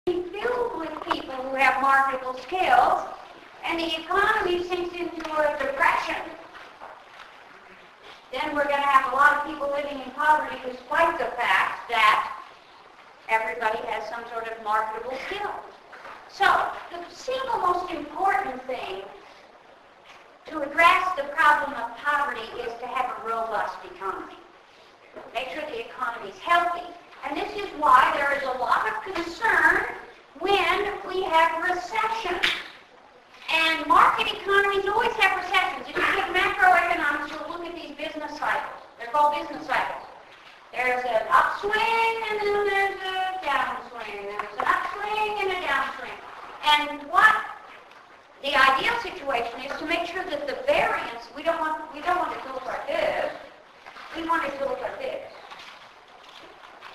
filled with people who have marketable skills, and the economy sinks into a depression, then we're going to have a lot of people living in poverty despite the fact that everybody has some sort of marketable skill. So the single most important thing to address the problem of poverty is to have a robust economy. Make sure the economy is healthy. And this is why there is a lot of concern when we have recession. And market economies always have recessions. If you take macroeconomics, you'll look at these business cycles. They're called business cycles. There's an upswing, and then there's a downswing. There's an upswing and a downswing. And what the ideal situation is to make sure that the variance, we don't want it to look like this. We want it to look like this.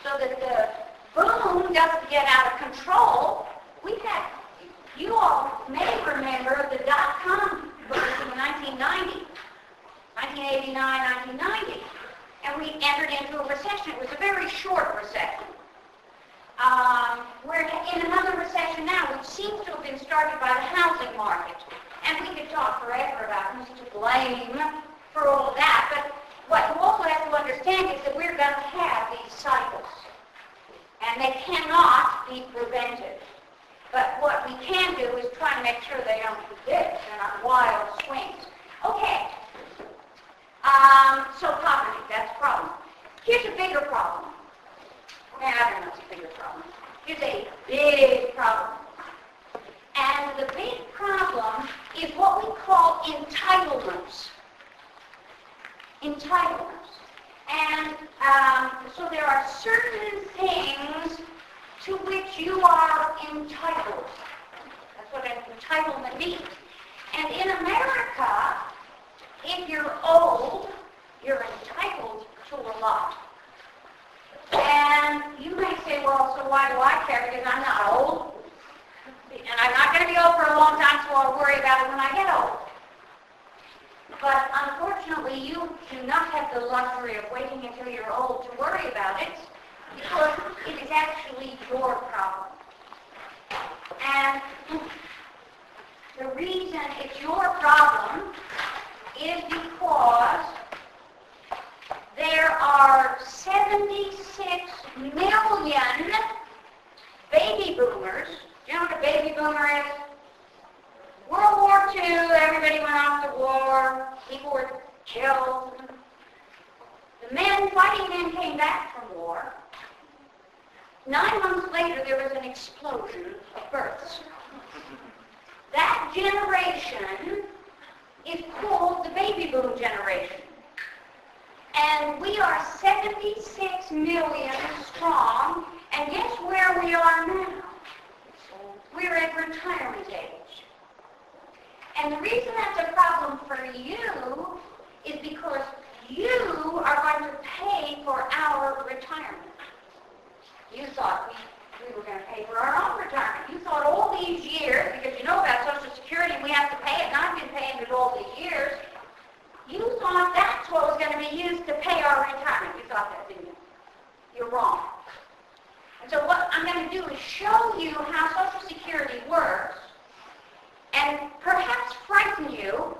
So that the boom doesn't get out of control. You all may remember the dot-com boom in 1989, 1990. And we entered into a recession. It was a very short recession. We're in another recession now, which seems to have been started by the housing market. And we could talk forever about who's to blame for all of that. But what you also have to understand is that we're going to have these cycles. And they cannot be prevented. But what we can do is try to make sure they don't do this. They're not wild swings. Okay. So poverty, that's a problem. Here's a bigger problem. I don't know if it's a bigger problem. Here's a big problem. And the big problem is what we call entitlements. Entitlements. And so there are certain things to which you are entitled. That's what an entitlement means. And in America, if you're old, you're entitled to a lot. And you may say, well, so why do I care? Because I'm not old. And I'm not going to be old for a long time, so I'll worry about it when I get old. But unfortunately, you do not have the luxury of waiting until you're old to worry about it, because it is actually your problem. And the reason it's your problem is because there are 76 million baby boomers. Do you know what a baby boomer is? World War II, everybody went off to war. People were killed. The fighting men came back from war. 9 months later, there was an explosion of births. That generation is called the baby boom generation. And we are 76 million strong, and guess where we are now? We're at retirement age. And the reason that's a problem for you is because you are going to pay for our retirement. You thought we were going to pay for our own retirement. You thought all these years, because you know about Social Security, we have to pay it, and I've been paying it all these years. You thought that's what was going to be used to pay our retirement. You thought that, didn't you? You're wrong. And so what I'm going to do is show you how Social Security works and perhaps frighten you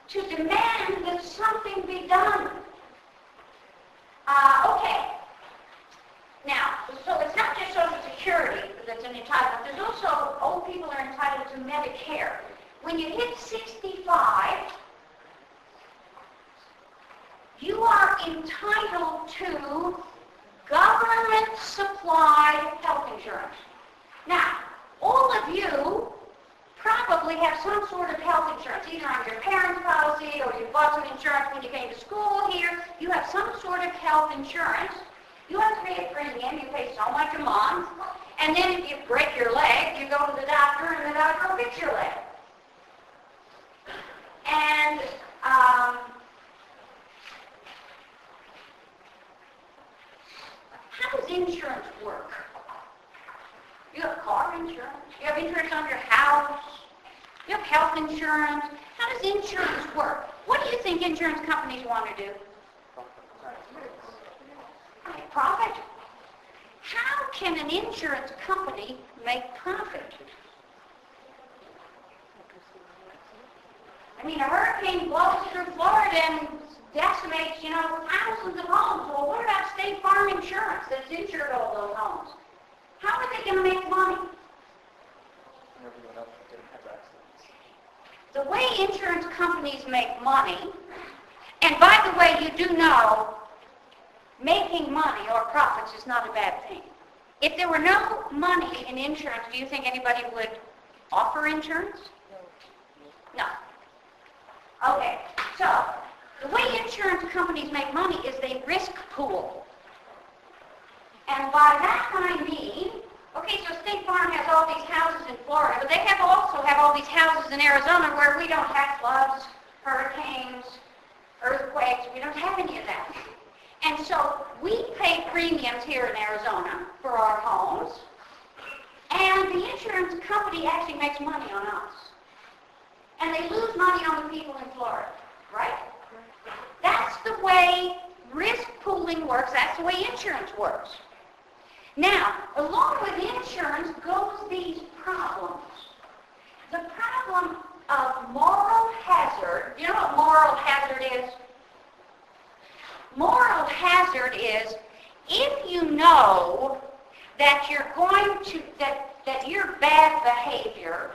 to demand that something be done. Okay. Now, so it's not just Social Security that's an entitlement. There's also, old people are entitled to Medicare. When you hit 65, you are entitled to government-supplied health insurance. Now, all of you probably have some sort of health insurance, either on your parents' policy or you bought some insurance when you came to school here. You have some sort of health insurance. You have to pay a premium. You pay so much a month. And then if you break your leg, you go to the doctor and the doctor will fix your leg. And how does insurance work? You have car insurance. You have insurance on your house. You have health insurance. How does insurance work? What do you think insurance companies want to do? Profit. How can an insurance company make profit. I mean, a hurricane blows through Florida and decimates, thousands of homes. Well, what about State Farm Insurance that's insured all those homes? How are they going to make money? Everyone else didn't have accidents. The way insurance companies make money, and by the way, you do know, making money or profits is not a bad thing. If there were no money in insurance, do you think anybody would offer insurance? No. Okay, so the way insurance companies make money is they risk pool. And by that I mean, okay, so State Farm has all these houses in Florida, but they also have all these houses in Arizona where we don't have floods, hurricanes, earthquakes. We don't have any of that. And so we pay premiums here in Arizona for our homes, and the insurance company actually makes money on us. And they lose money on the people in Florida, right? That's the way risk pooling works. That's the way insurance works. Now, along with insurance goes these problems. The problem of moral hazard. You know what moral hazard is? Moral hazard is if you know that you're going to, that your bad behavior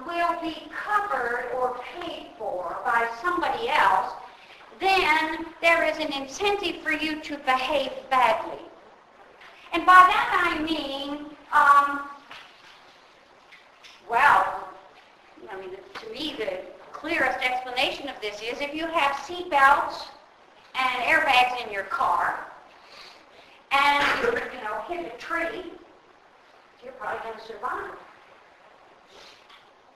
will be covered or paid for by somebody else, then there is an incentive for you to behave badly. And by that I mean, to me the clearest explanation of this is if you have seat belts and airbags in your car, and you hit a tree, you're probably going to survive.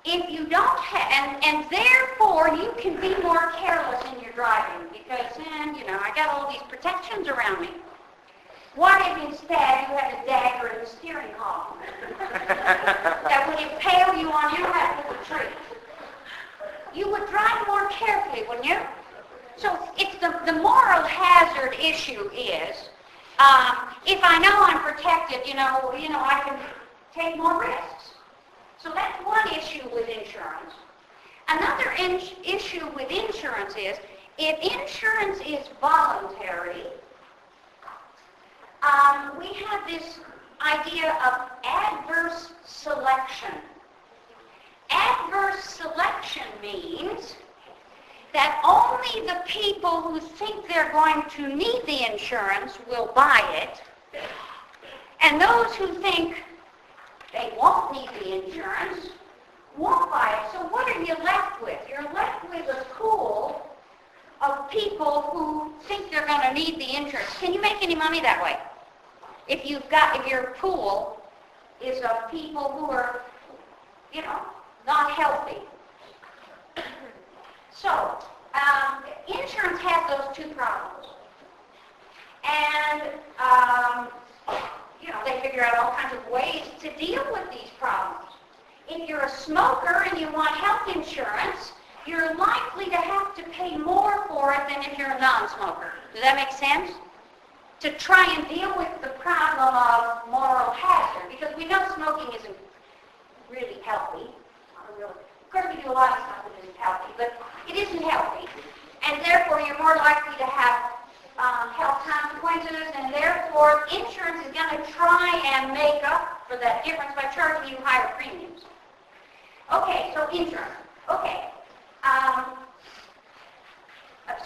If you don't have, and therefore you can be more careless in your driving because, I got all these protections around me. What if instead you had a dagger in the steering column that would impale you on your head with a tree? You would drive more carefully, wouldn't you? So it's the moral hazard issue is, if I know I'm protected, I can take more risks. So that's one issue with insurance. Another issue with insurance is, if insurance is voluntary, we have this idea of adverse selection. Adverse selection means that only the people who think they're going to need the insurance will buy it, and those who think they won't need the insurance won't buy it. So what are you left with? You're left with a pool of people who think they're going to need the insurance. Can you make any money that way? If your pool is of people who are, not healthy. So, insurance has those two problems. And, they figure out all kinds of ways to deal with these problems. If you're a smoker and you want health insurance, you're likely to have to pay more for it than if you're a non-smoker. Does that make sense? To try and deal with the problem of moral hazard, because we know smoking isn't really healthy. Of course, we do a lot of stuff that isn't healthy, but it isn't healthy. And therefore, you're more likely to have health consequences, and therefore, insurance is going to try and make up for that difference by charging you higher premiums. Okay, so insurance. Okay.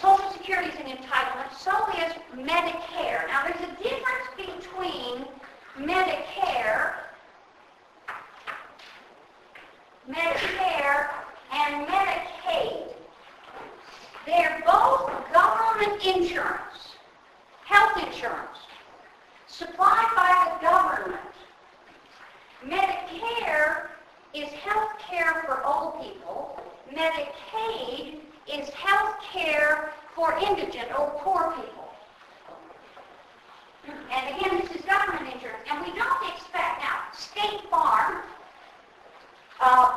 Social Security is an entitlement, so is Medicare. Now, there's a difference between Medicare and Medicaid. They're both government insurance, health insurance, supplied by the government. Medicare is health care for old people. Medicaid is health care for indigent or poor people. And again, this is government insurance. And we don't expect, now, State Farm,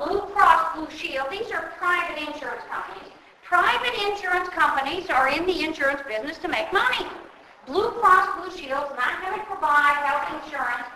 Blue Cross Blue Shield, these are private insurance companies. Private insurance companies are in the insurance business to make money. Blue Cross Blue Shield is not going to provide health insurance.